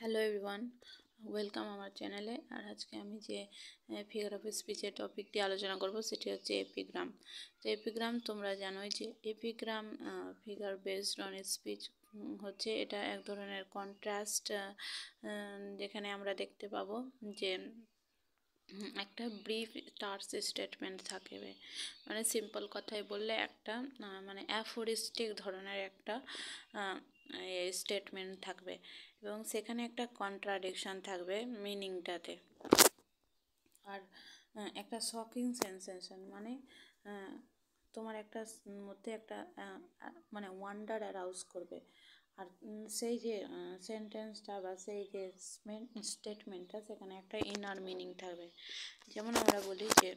Hello everyone, welcome আমার চ্যানেলে। আর আজকে আমি যে ফিগার অফ স্পিচের টপিকটি আলোচনা করব সেটি হচ্ছে এপিগ্রাম। তো এপিগ্রাম তোমরা জানোই যে epigram figure based on speech হচ্ছে। এটা এক ধরনের কন্ট্রাস্ট, যেখানে আমরা দেখতে পাবো যে একটা ব্রিফ টার্স স্টেটমেন্ট থাকবে। মানে সিম্পল কথায় বললে একটা মানে অ্যাফোরিস্টিক ধরনের একটা স্টেটমেন্ট থাকবে এবং সেখানে একটা কন্ট্রাডিকশন থাকবে মিনিংটাতে। আর একটা শকিং সেন্সেশন মানে তোমার একটা মধ্যে একটা মানে ওয়ান্ডার অ্যারাউজ করবে। আর সেই যে সেন্টেন্সটা বা সেই যে স্টেটমেন্টটা সেখানে একটা ইনার মিনিং থাকবে। যেমন আমরা বলি যে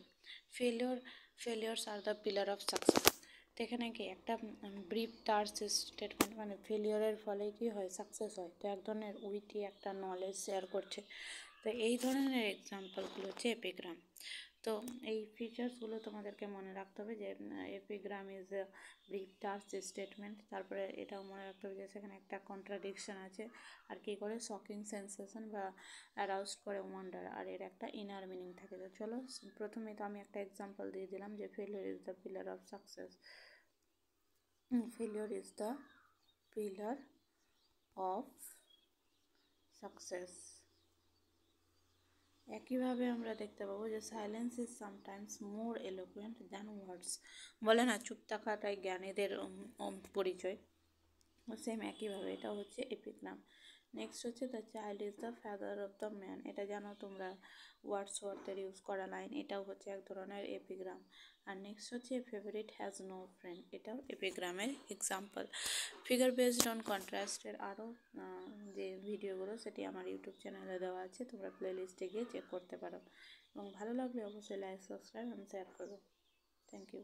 failures are the pillar of success. তো এখানে কি একটা ব্রিফ টার্স স্টেটমেন্ট, মানে ফেলিওরের ফলে কি হয়, সাকসেস হয়। তো এক ধরনের উইটি একটা নলেজ শেয়ার করছে। তো এই ধরনের এক্সাম্পলগুলো হচ্ছে এপিগ্রাম। তো এই ফিচার্সগুলো তোমাদেরকে মনে রাখতে হবে যে epigram is a brief terse statement. তারপরে এটাও মনে রাখতে হবে যে সেখানে একটা কন্ট্রাডিকশন আছে, আর কী করে শকিং সেন্সেশন বা অ্যারাউজ করে ওয়ান্ডার, আর এর একটা ইনার মিনিং থাকে। তো চলো প্রথমে তো আমি একটা এক্সাম্পল দিয়ে দিলাম যে failure is the pillar of success. Failure is the pillar of success. একইভাবে আমরা দেখতে পাবো যে silence is sometimes more eloquent than ওয়ার্ডস। বলে না, চুপ থাকাটাই জ্ঞানীদের পরিচয়। সেম একইভাবে এটা হচ্ছে এপিগ্রাম। নেক্সট হচ্ছে the child is the father of the man. এটা জানো তোমরা, ওয়ার্ডসওয়ার্থের ইউজ করা লাইন। এটাও হচ্ছে এক ধরনের এপিগ্রাম। আর নেক্সট হচ্ছে ফেভারিট হ্যাজ নো ফ্রেন্ড। এটাও এপিগ্রামের এক্সাম্পল। ফিগার বেসড অন কন্ট্রাস্টের আরও যে ভিডিওগুলো সেটি আমার ইউটিউব চ্যানেলে দেওয়া আছে, তোমরা প্লেলিস্টে গিয়ে চেক করতে পারো। এবং ভালো লাগলে অবশ্যই লাইক, সাবস্ক্রাইব এবং শেয়ার করো। Thank you.